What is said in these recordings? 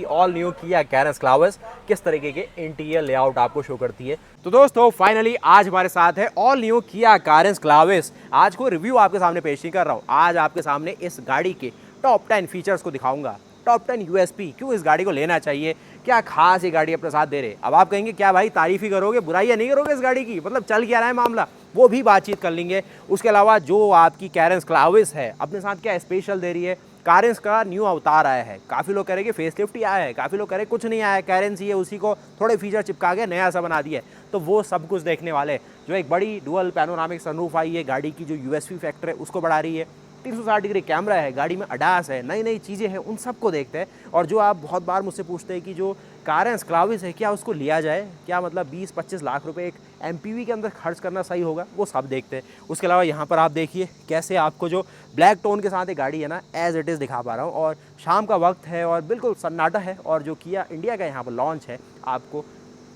All new Kia Carens Clavis किस तरीके के इंटीरियर लेआउट आपको शो करती है। तो दोस्तों फाइनली आज हमारे साथ है all new Kia Carens Clavis. आज को रिव्यू आपके सामने पेश नहीं कर रहा हूँ, आज आपके सामने इस गाड़ी के टॉप 10 फीचर्स को दिखाऊंगा, टॉप 10 यूएसपी, क्यों इस गाड़ी को लेना चाहिए, क्या खास ये गाड़ी अपने साथ दे रहे। अब आप कहेंगे क्या भाई तारीफ ही करोगे, बुराइयां नहीं करोगे इस गाड़ी की, मतलब चल क्या रहा है मामला, वो भी बातचीत कर लेंगे। उसके अलावा जो आपकी कैरेंस क्लाविस है अपने साथ क्या स्पेशल दे रही है। कैरेंस का न्यू अवतार आया है, काफ़ी लोग कह रहे हैं कि फेसलिफ्ट ही आया है, काफ़ी लोग कह रहे हैं कुछ नहीं आया है, कैरेंस ही है, उसी को थोड़े फीचर चिपका के नया सा बना दिया है। तो वो सब कुछ देखने वाले, जो एक बड़ी डुअल पैनोरामिक सनरूफ आई है, गाड़ी की जो यूएसपी फैक्टर है उसको बढ़ा रही है, 360 डिग्री कैमरा है, गाड़ी में अडास है, नई नई चीज़ें हैं, उन सबको देखते हैं। और जो आप बहुत बार मुझसे पूछते हैं कि जो कैरेंस क्लाविस है क्या उसको लिया जाए, क्या मतलब 20-25 लाख रुपए एक एमपीवी के अंदर खर्च करना सही होगा, वो सब देखते हैं। उसके अलावा यहाँ पर आप देखिए कैसे आपको जो ब्लैक टोन के साथ एक गाड़ी है ना एज इट इज़ दिखा पा रहा हूँ, और शाम का वक्त है और बिल्कुल सन्नाटा है, और जो किया इंडिया का यहाँ पर लॉन्च है आपको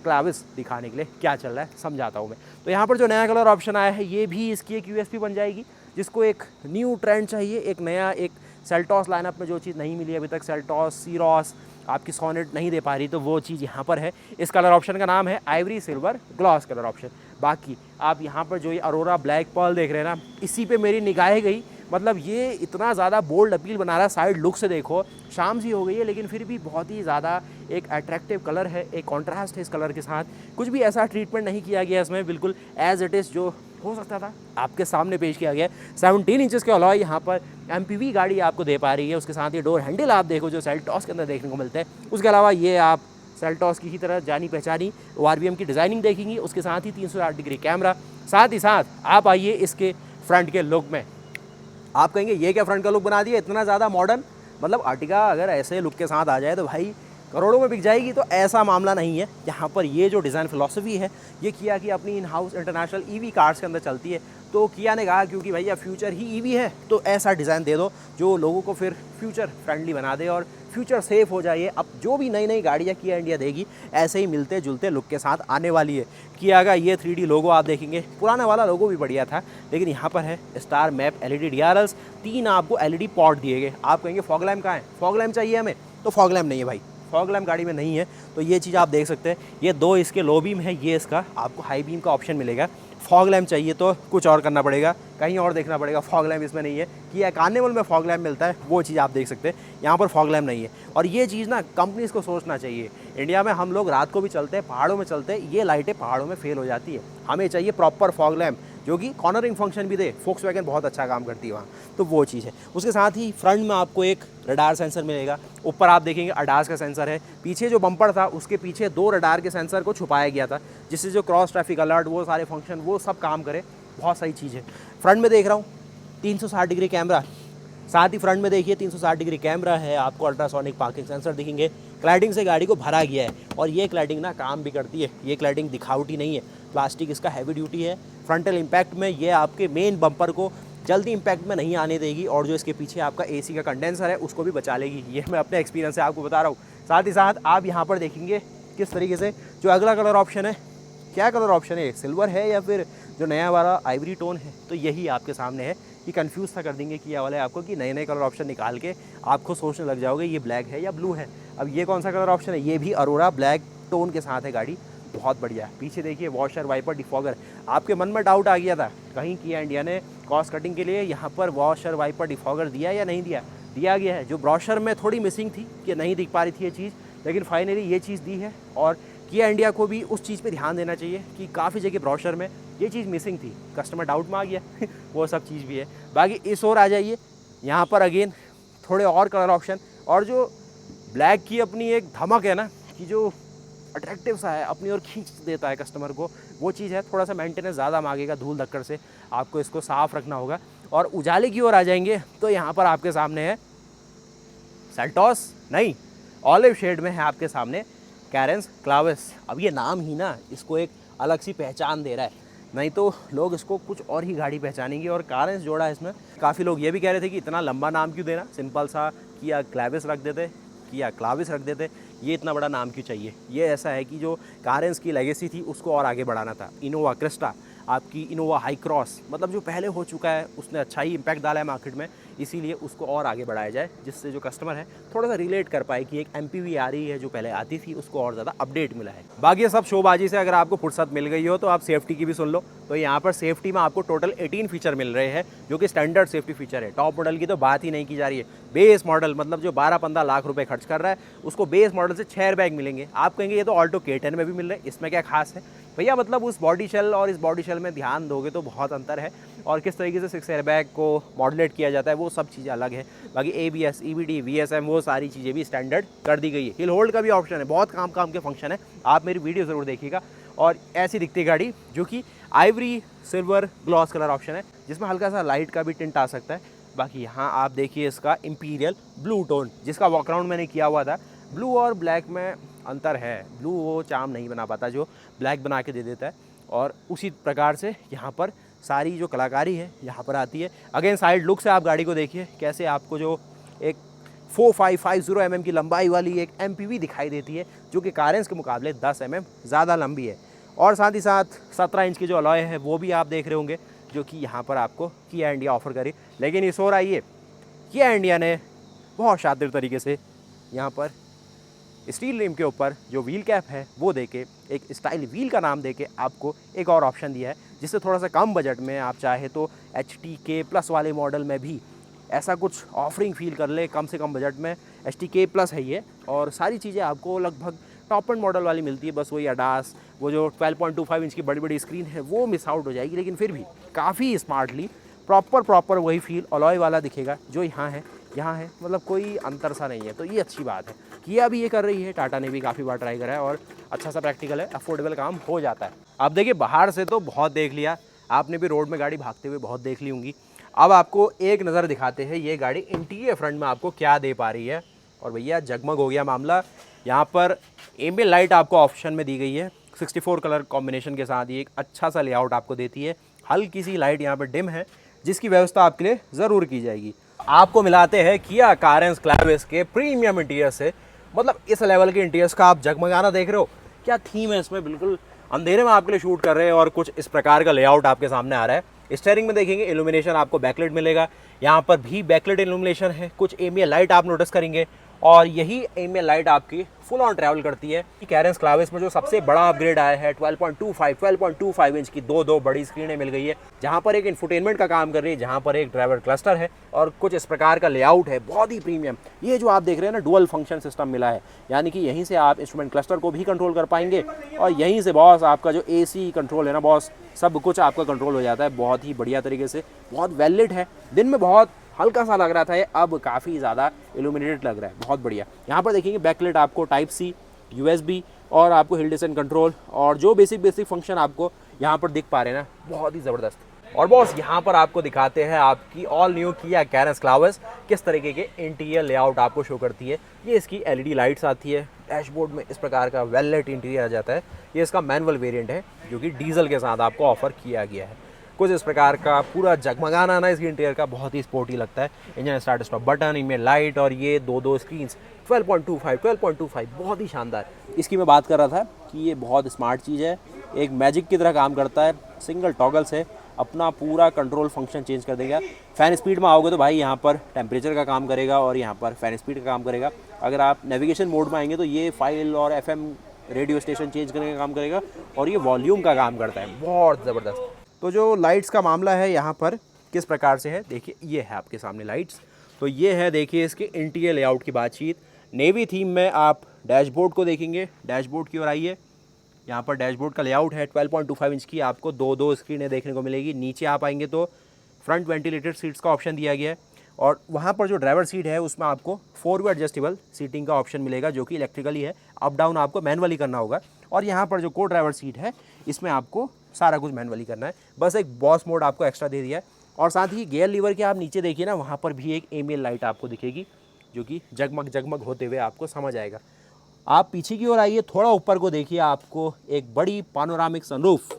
क्लाविस दिखाने के लिए क्या चल रहा है समझाता हूँ मैं। तो यहाँ पर जो नया कलर ऑप्शन आया है ये भी इसकी एक यूएसपी बन जाएगी। जिसको एक न्यू ट्रेंड चाहिए, एक नया, एक सेल्टॉस लाइनअप में जो चीज़ नहीं मिली अभी तक, सेल्टॉस, सीरॉस आपकी सोनेट नहीं दे पा रही, तो वो चीज़ यहाँ पर है। इस कलर ऑप्शन का नाम है Ivory silver gloss colour option. बाकी आप यहाँ पर जो ये अरोरा ब्लैक पर्ल देख रहे हैं ना, इसी पे मेरी निगाहें गई। मतलब ये इतना ज़्यादा बोल्ड अपील बना रहा है, साइड लुक से देखो शाम सी हो गई है लेकिन फिर भी बहुत ही ज़्यादा एक अट्रैक्टिव कलर है, एक कॉन्ट्रास्ट है इस कलर के साथ। कुछ भी ऐसा ट्रीटमेंट नहीं किया गया इसमें, बिल्कुल एज इट इज़ जो हो सकता था आपके सामने पेश किया गया है। 17 इंचेस के अलॉय यहाँ पर एमपीवी गाड़ी आपको दे पा रही है। उसके साथ ये डोर हैंडल आप देखो जो सेल्टॉस के अंदर देखने को मिलते हैं। उसके अलावा ये आप सेल्टॉस की ही तरह जानी पहचानी आरबीएम की डिज़ाइनिंग देखेंगी। उसके साथ ही 360 डिग्री कैमरा, साथ ही साथ आप आइए इसके फ्रंट के लुक में। आप कहेंगे ये क्या फ्रंट का लुक बना दिया इतना ज़्यादा मॉडर्न, मतलब आर्टिका अगर ऐसे लुक के साथ आ जाए तो भाई करोड़ों में बिक जाएगी, तो ऐसा मामला नहीं है। यहाँ पर ये जो डिज़ाइन फिलॉसफी है ये किया कि अपनी in house international EV cars के अंदर चलती है, तो किया ने कहा क्योंकि भैया फ्यूचर ही ईवी है तो ऐसा डिज़ाइन दे दो जो लोगों को फिर फ्यूचर फ्रेंडली बना दे और फ्यूचर सेफ हो जाइए। अब जो भी नई नई गाड़ियाँ किया इंडिया देगी ऐसे ही मिलते जुलते लुक के साथ आने वाली है। किया का ये 3D लोगो आप देखेंगे, पुराना वाला लोगो भी बढ़िया था, लेकिन यहाँ पर है स्टार मैप एलईडी डीआरएल्स, 3 आपको एलईडी पॉट दिए गए। आप कहेंगे फॉग लैम्प कहाँ है, फॉग लैम्प चाहिए हमें, तो फॉग लैम्प नहीं है भाई, फॉग लैम्प गाड़ी में नहीं है। तो ये चीज़ आप देख सकते हैं, ये 2 इसके लो बीम है, ये इसका आपको हाई बीम का ऑप्शन मिलेगा। फॉग लैम्प चाहिए तो कुछ और करना पड़ेगा, कहीं और देखना पड़ेगा, फॉग लैम्प इसमें नहीं है। कि कार्निवल में फॉग लैम्प मिलता है वो चीज़ आप देख सकते हैं, यहाँ पर फॉग लैम्प नहीं है। और ये चीज़ ना कंपनीज़ को सोचना चाहिए। इंडिया में हम लोग रात को भी चलते हैं, पहाड़ों में चलते हैं, ये लाइटें पहाड़ों में फेल हो जाती है, हमें चाहिए प्रॉपर फॉग लैम्प जो कि कॉर्नरिंग फंक्शन भी दे। फोक्सवैगन बहुत अच्छा काम करती है वहाँ, तो वो चीज़ है। उसके साथ ही फ्रंट में आपको एक रडार सेंसर मिलेगा, ऊपर आप देखेंगे अडास का सेंसर है, पीछे जो बम्पर था उसके पीछे 2 रडार के सेंसर को छुपाया गया था जिससे जो क्रॉस ट्रैफिक अलर्ट वो सारे फंक्शन वो सब काम करे। बहुत सही चीज़ है। फ्रंट में देख रहा हूँ 360 डिग्री कैमरा, साथ ही फ्रंट में देखिए 360 डिग्री कैमरा है, आपको अल्ट्रासोनिक पार्किंग सेंसर दिखेंगे। क्लैडिंग से गाड़ी को भरा गया है और ये क्लैडिंग ना काम भी करती है, ये क्लैडिंग दिखावटी नहीं है, प्लास्टिक इसका हैवी ड्यूटी है। फ्रंटल इम्पैक्ट में ये आपके मेन बम्पर को जल्दी इम्पैक्ट में नहीं आने देगी, और जो इसके पीछे आपका एसी का कंडेंसर है उसको भी बचा लेगी, ये मैं अपने एक्सपीरियंस से आपको बता रहा हूँ। साथ ही साथ आप यहाँ पर देखेंगे किस तरीके से जो अगला कलर ऑप्शन है, क्या कलर ऑप्शन है, सिल्वर है या फिर जो नया वाला आइवरी टोन है, तो यही आपके सामने है। कि कंफ्यूज सा कर देंगे किया वाले आपको कि नए नए कलर ऑप्शन निकाल के आपको सोचने लग जाओगे ये ब्लैक है या ब्लू है। अब ये कौन सा कलर ऑप्शन है, ये भी अरोरा ब्लैक टोन के साथ है गाड़ी, बहुत बढ़िया। पीछे देखिए वॉशर वाइपर डिफॉगर, आपके मन में डाउट आ गया था कहीं किया इंडिया ने कॉस्ट कटिंग के लिए यहाँ पर वॉशर वाइपर डिफॉगर दिया या नहीं दिया, दिया गया है। जो ब्रोशर में थोड़ी मिसिंग थी कि नहीं दिख पा रही थी ये चीज़, लेकिन फाइनली ये चीज़ दी है। और किया इंडिया को भी उस चीज़ पे ध्यान देना चाहिए कि काफ़ी जगह ब्रोशर में ये चीज़ मिसिंग थी, कस्टमर डाउट में आ गया वो सब चीज़ भी है। बाकी इस ओर आ जाइए, यहाँ पर अगेन थोड़े और कलर ऑप्शन, और जो ब्लैक की अपनी एक धमक है ना कि जो अट्रैक्टिव सा है, अपनी ओर खींच देता है कस्टमर को, वो चीज़ है। थोड़ा सा मेंटेनेंस ज़्यादा मांगेगा, धूल धक्कड़ से आपको इसको साफ़ रखना होगा। और उजाले की ओर आ जाएंगे तो यहाँ पर आपके सामने है सेल्टॉस नहीं, ऑलिव शेड में है आपके सामने कैरेंस क्लाविस। अब ये नाम ही ना इसको एक अलग सी पहचान दे रहा है, नहीं तो लोग इसको कुछ और ही गाड़ी पहचानेंगे। और कैरेंस जोड़ा है इसमें, काफ़ी लोग ये भी कह रहे थे कि इतना लंबा नाम क्यों देना, सिंपल सा किया क्लाविस रख देते, किया क्लाविस रख देते, ये इतना बड़ा नाम क्यों चाहिए। ये ऐसा है कि जो कैरेंस की लेगेसी थी उसको और आगे बढ़ाना था। इनोवा क्रिस्टा, आपकी इनोवा हाई क्रॉस, मतलब जो पहले हो चुका है उसने अच्छा ही इम्पैक्ट डाला है मार्केट में। इसीलिए उसको और आगे बढ़ाया जाए, जिससे जो कस्टमर है थोड़ा सा रिलेट कर पाए कि एक MPV आ रही है जो पहले आती थी, उसको और ज़्यादा अपडेट मिला है। बाकी सब शोबाजी से अगर आपको फुर्सत मिल गई हो तो आप सेफ्टी की भी सुन लो। तो यहाँ पर सेफ्टी में आपको टोटल 18 फीचर मिल रहे हैं, जो कि स्टैंडर्ड सेफ्टी फीचर है। टॉप मॉडल की तो बात ही नहीं की जा रही है। बेस मॉडल मतलब जो 12-15 लाख रुपए खर्च कर रहा है, उसको बेस मॉडल से 6 एयरबैग मिलेंगे। आप कहेंगे ये तो ऑल्टो K10 में भी मिल रहे हैं, इसमें क्या खास है भैया? मतलब उस बॉडी शेल और इस बॉडी शेल में ध्यान दोगे तो बहुत अंतर है, और किस तरीके से 6 एयरबैग को मॉडुलेट किया जाता है वो सब चीज़ें अलग है। बाकी ABS, EBD, VSM वो सारी चीज़ें भी स्टैंडर्ड कर दी गई है। हिल होल्ड का भी ऑप्शन है, बहुत काम के फंक्शन है। आप मेरी वीडियो ज़रूर देखिएगा। और ऐसी दिखती है गाड़ी जो कि Ivory silver gloss colour option है, जिसमें हल्का सा लाइट का भी टिंट आ सकता है। बाकी यहाँ आप देखिए इसका इंपीरियल ब्लू टोन, जिसका वॉकराउंड मैंने किया हुआ था। ब्लू और ब्लैक में अंतर है, ब्लू वो चार्म नहीं बना पाता जो ब्लैक बना के दे देता है, और उसी प्रकार से यहाँ पर सारी जो कलाकारी है यहाँ पर आती है। अगेन साइड लुक से आप गाड़ी को देखिए कैसे आपको जो एक 4550 mm की लंबाई वाली एक MPV दिखाई देती है, जो कि कारेंस के मुकाबले 10 mm ज़्यादा लंबी है। और साथ ही साथ 17 इंच की जो अलॉय है वो भी आप देख रहे होंगे, जो कि यहाँ पर आपको किया इंडिया ऑफ़र करी। लेकिन इस और आइए, किया इंडिया ने बहुत शातिर तरीके से यहाँ पर स्टील रिम के ऊपर जो व्हील कैप है वो देके, एक स्टाइल व्हील का नाम देके आपको एक और ऑप्शन दिया है, जिससे थोड़ा सा कम बजट में आप चाहे तो HTK प्लस वाले मॉडल में भी ऐसा कुछ ऑफरिंग फील कर ले। कम से कम बजट में HTK प्लस है ये, और सारी चीज़ें आपको लगभग टॉप एंड मॉडल वाली मिलती है। बस वही अडास, वो जो 12.25 इंच की बड़ी बड़ी स्क्रीन है वो मिस आउट हो जाएगी, लेकिन फिर भी काफ़ी स्मार्टली प्रॉपर वही फील अलॉय वाला दिखेगा जो यहाँ है। मतलब कोई अंतर सा नहीं है, तो ये अच्छी बात है। किया भी ये कर रही है, टाटा ने भी काफ़ी बार ट्राई करा है, और अच्छा सा प्रैक्टिकल है, अफोर्डेबल काम हो जाता है। अब देखिए बाहर से तो बहुत देख लिया, आपने भी रोड में गाड़ी भागते हुए बहुत देख ली होंगी। अब आपको एक नज़र दिखाते हैं ये गाड़ी इंटीरियर फ्रंट में आपको क्या दे पा रही है। और भैया जगमग हो गया मामला। यहाँ पर एम्बिएंट लाइट आपको ऑप्शन में दी गई है, 64 कलर कॉम्बिनेशन के साथ ये एक अच्छा सा लेआउट आपको देती है। हल्की सी लाइट यहाँ पर डिम है, जिसकी व्यवस्था आपके लिए ज़रूर की जाएगी। आपको मिलाते हैं किया कारेंस क्लाविस के प्रीमियम इंटीरियर से। मतलब इस लेवल के इंटीरियर्स का आप जगमगाना देख रहे हो, क्या थीम है इसमें, बिल्कुल अंधेरे में आपके लिए शूट कर रहे हैं, और कुछ इस प्रकार का लेआउट आपके सामने आ रहा है। स्टीयरिंग में देखेंगे इल्यूमिनेशन आपको बैकलाइट मिलेगा, यहाँ पर भी बैकलाइट इल्यूमिनेशन है। कुछ एम्बिएंट लाइट आप नोटिस करेंगे, और यही एम्बिएंट लाइट आपकी फुल ऑन ट्रैवल करती है। कारेंस क्लाविस में जो सबसे बड़ा अपग्रेड आया है 12.25 इंच की दो बड़ी स्क्रीनें मिल गई है, जहाँ पर एक इंफोटेनमेंट का काम कर रही है, जहाँ पर एक ड्राइवर क्लस्टर है, और कुछ इस प्रकार का लेआउट है, बहुत ही प्रीमियम। ये जो आप देख रहे हैं ना, डुअल फंक्शन सिस्टम मिला है, यानी कि यहीं से आप इंस्ट्रूमेंट क्लस्टर को भी कंट्रोल कर पाएंगे, और यहीं से बॉस आपका जो AC कंट्रोल है ना बॉस, सब कुछ आपका कंट्रोल हो जाता है बहुत ही बढ़िया तरीके से। बहुत वैलिड है, दिन में बहुत हल्का सा लग रहा था ये, अब काफ़ी ज़्यादा इल्यूमिनेटेड लग रहा है, बहुत बढ़िया। यहाँ पर देखेंगे बैकलाइट आपको टाइप C, USB और आपको हिल डिसेंट कंट्रोल, और जो बेसिक फंक्शन आपको यहाँ पर दिख पा रहे हैं ना, बहुत ही ज़बरदस्त। और बॉस यहाँ पर आपको दिखाते हैं आपकी ऑल न्यू किया कारेंस क्लाविस किस तरीके के इंटीरियर लेआउट आपको शो करती है। ये इसकी LED लाइट्स आती है, डैशबोर्ड में इस प्रकार का वेलवेट इंटीरियर आ जाता है। ये इसका मैनुअल वेरिएंट है, जो कि डीजल के साथ आपको ऑफर किया गया है। कुछ इस प्रकार का पूरा जगमगाना ना इसकी इंटीरियर का बहुत ही स्पोर्टी लगता है। इंजन स्टार्ट स्टॉप बटन, इनमें लाइट, और ये दो स्क्रीन्स 12.25 बहुत ही शानदार। इसकी मैं बात कर रहा था कि ये बहुत स्मार्ट चीज़ है, एक मैजिक की तरह काम करता है। सिंगल टॉगल से अपना पूरा कंट्रोल फंक्शन चेंज कर देगा। फ़ैन स्पीड में आओगे तो भाई यहाँ पर टेम्परेचर का काम करेगा, और यहाँ पर फ़ैन स्पीड का काम करेगा। अगर आप नेविगेशन मोड में आएंगे तो ये फाइल और FM रेडियो स्टेशन चेंज करने का काम करेगा, और ये वॉल्यूम का काम करता है, बहुत ज़बरदस्त। तो जो लाइट्स का मामला है यहाँ पर किस प्रकार से है, देखिए ये है आपके सामने लाइट्स। तो ये है देखिए इसके इंटीरियर लेआउट की बातचीत। नेवी थीम में आप डैशबोर्ड को देखेंगे, डैशबोर्ड की ओर आइए। यहाँ पर डैशबोर्ड का लेआउट है 12.25 इंच की, आपको दो स्क्रीनें देखने को मिलेगी। नीचे आप आएंगे तो फ्रंट वेंटिलेटेड सीट्स का ऑप्शन दिया गया है, और वहाँ पर जो ड्राइवर सीट है उसमें आपको 4 वे एडजस्टेबल सीटिंग का ऑप्शन मिलेगा, जो कि इलेक्ट्रिकली है। अप डाउन आपको मैनुअली करना होगा, और यहाँ पर जो को ड्राइवर सीट है इसमें आपको सारा कुछ मैनुअली करना है। बस एक बॉस मोड आपको एक्स्ट्रा दे दिया है, और साथ ही गियर लीवर के आप नीचे देखिए ना, वहाँ पर भी एक एम्बिएंट लाइट आपको दिखेगी, जो कि जगमग होते हुए आपको समझ आएगा। आप पीछे की ओर आइए, थोड़ा ऊपर को देखिए, आपको एक बड़ी पानोरामिक सनरूफ,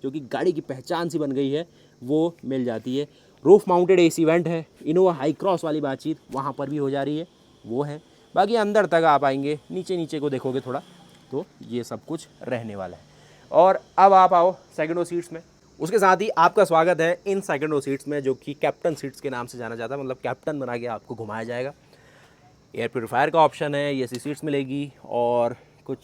जो कि गाड़ी की पहचान सी बन गई है, वो मिल जाती है। रूफ माउंटेड AC वेंट है, इनोवा हाई क्रॉस वाली बातचीत वहाँ पर भी हो जा रही है, वो है। बाकी अंदर तक आप आएंगे, नीचे को देखोगे थोड़ा, तो ये सब कुछ रहने वाला है। और अब आप आओ सेकंड रो सीट्स में। उसके साथ ही आपका स्वागत है इन सेकंड रो सीट्स में, जो कि कैप्टन सीट्स के नाम से जाना जाता है, मतलब कैप्टन बना के आपको घुमाया जाएगा। एयर प्योरीफायर का ऑप्शन है, एसी सीट्स मिलेगी और कुछ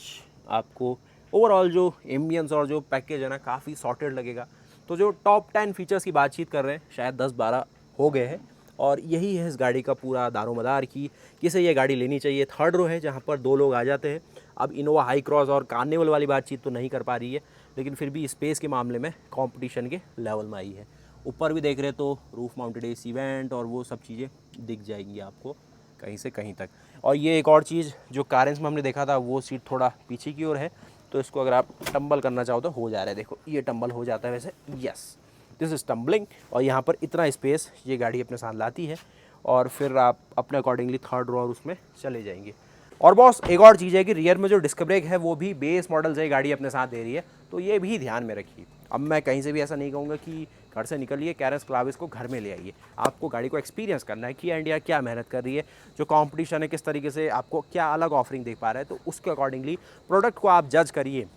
आपको ओवरऑल जो एम्बियंस और जो पैकेज है ना काफ़ी सॉर्टेड लगेगा। तो जो टॉप 10 फीचर्स की बातचीत कर रहे हैं, शायद 10-12 हो गए हैं और यही है इस गाड़ी का पूरा दारोमदार कि किसे ये गाड़ी लेनी चाहिए। थर्ड रो है जहाँ पर 2 लोग आ जाते हैं। अब इनोवा हाई क्रॉस और कार्निवल वाली बातचीत तो नहीं कर पा रही है, लेकिन फिर भी स्पेस के मामले में कंपटीशन के लेवल में आई है। ऊपर भी देख रहे तो रूफ माउंटेड एसी वेंट और वो सब चीज़ें दिख जाएंगी आपको कहीं से कहीं तक। और ये एक और चीज़ जो कारेंस में हमने देखा था, वो सीट थोड़ा पीछे की ओर है, तो इसको अगर आप टम्बल करना चाहो तो हो जा रहा है। देखो ये टम्बल हो जाता है वैसे, यस दिस इज़ टम्बलिंग। और यहाँ पर इतना स्पेस ये गाड़ी अपने साथ लाती है और फिर आप अपने अकॉर्डिंगली थर्ड रो और उसमें चले जाएंगे। और बॉस एक और चीज़ है कि रियर में जो डिस्क ब्रेक है वो भी बेस मॉडल से गाड़ी अपने साथ दे रही है, तो ये भी ध्यान में रखिए। अब मैं कहीं से भी ऐसा नहीं कहूँगा कि घर से निकलिए कैरेंस क्लाविस को घर में ले आइए। आपको गाड़ी को एक्सपीरियंस करना है कि इंडिया क्या मेहनत कर रही है, जो कंपटीशन है किस तरीके से आपको क्या अलग ऑफरिंग देख पा रहा है, तो उसके अकॉर्डिंगली प्रोडक्ट को आप जज करिए।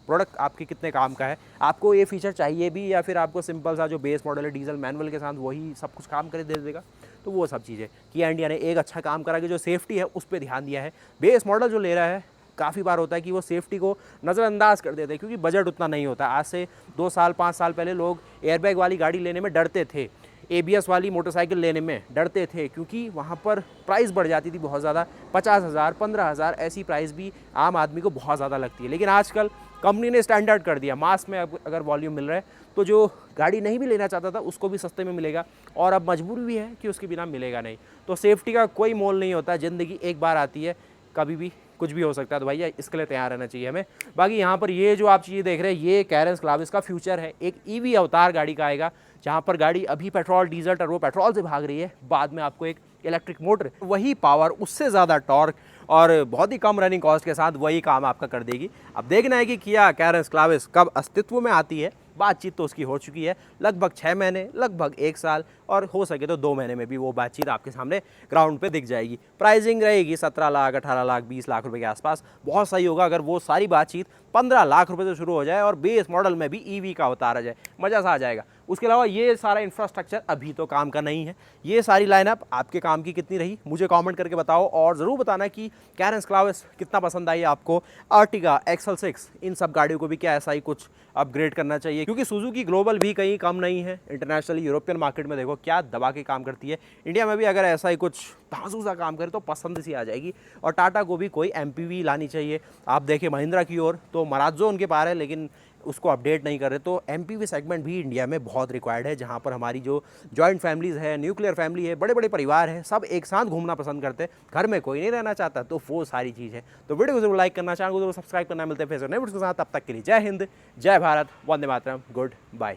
प्रोडक्ट आपके कितने काम का है, आपको ये फीचर चाहिए भी या फिर आपको सिंपल सा जो बेस मॉडल है डीजल मैनुअल के साथ वही सब कुछ काम कर दे देगा, तो वो सब चीज़ें कि इंडिया ने एक अच्छा काम करा कि जो सेफ्टी है उस पर ध्यान दिया है। बेस मॉडल जो ले रहा है काफ़ी बार होता है कि वो सेफ्टी को नज़रअंदाज कर देते हैं क्योंकि बजट उतना नहीं होता। आज से 2 साल 5 साल पहले लोग एयरबैग वाली गाड़ी लेने में डरते थे, ABS वाली मोटरसाइकिल लेने में डरते थे क्योंकि वहाँ पर प्राइस बढ़ जाती थी बहुत ज़्यादा। 50,000 15,000 ऐसी प्राइस भी आम आदमी को बहुत ज़्यादा लगती है। लेकिन आजकल कंपनी ने स्टैंडर्ड कर दिया, मास में अगर वॉल्यूम मिल रहा है तो जो गाड़ी नहीं भी लेना चाहता था उसको भी सस्ते में मिलेगा और अब मजबूरी भी है कि उसके बिना मिलेगा नहीं। तो सेफ्टी का कोई मोल नहीं होता, ज़िंदगी एक बार आती है, कभी भी कुछ भी हो सकता है, तो भैया इसके लिए तैयार रहना चाहिए हमें। बाकी यहाँ पर ये जो आप चीज़ें देख रहे हैं ये कैरेंस क्लाविस का फ्यूचर है। एक EV अवतार गाड़ी का आएगा जहाँ पर गाड़ी अभी पेट्रोल डीजल टर्बो पेट्रोल से भाग रही है, बाद में आपको एक इलेक्ट्रिक मोटर, वही पावर, उससे ज़्यादा टॉर्क और बहुत ही कम रनिंग कॉस्ट के साथ वही काम आपका कर देगी। अब देखना है कि किया कैरेंस क्लाविस कब अस्तित्व में आती है। बातचीत तो उसकी हो चुकी है, लगभग 6 महीने, लगभग 1 साल और हो सके तो 2 महीने में भी वो बातचीत आपके सामने ग्राउंड पे दिख जाएगी। प्राइसिंग रहेगी 17 लाख 18 लाख 20 लाख रुपए के आसपास। बहुत सही होगा अगर वो सारी बातचीत 15 लाख रुपए से शुरू हो जाए और बेस मॉडल में भी EV का अवतार आ जाए, मज़ा सा आ जाएगा। उसके अलावा ये सारा इंफ्रास्ट्रक्चर अभी तो काम का नहीं है। ये सारी लाइनअप आपके काम की कितनी रही मुझे कमेंट करके बताओ और ज़रूर बताना कि कैरेंस क्लाविस कितना पसंद आई आपको। आर्टिगा, XL6 इन सब गाड़ियों को भी क्या ऐसा ही कुछ अपग्रेड करना चाहिए, क्योंकि सुजुकी ग्लोबल भी कहीं कम नहीं है। इंटरनेशनली यूरोपियन मार्केट में देखो क्या दबा के काम करती है, इंडिया में भी अगर ऐसा ही कुछ धांसू सा काम करे तो पसंद सी आ जाएगी। और टाटा को भी कोई MPV लानी चाहिए। आप देखें महिंद्रा की ओर तो मराजो उनके पार है लेकिन उसको अपडेट नहीं कर रहे, तो MPV सेगमेंट भी इंडिया में बहुत रिक्वायर्ड है, जहाँ पर हमारी जो जॉइंट फैमिलीज़ है, न्यूक्लियर फैमिली है, बड़े बड़े परिवार हैं, सब एक साथ घूमना पसंद करते हैं, घर में कोई नहीं रहना चाहता, तो वो सारी चीज़ है। तो वीडियो को जरूर लाइक करना, चैनल को जरूर सब्सक्राइब करना। मिलते हैं फिर नए वीडियो के साथ, तब तक के लिए जय हिंद, जय भारत, वंदे मातरम, गुड बाय।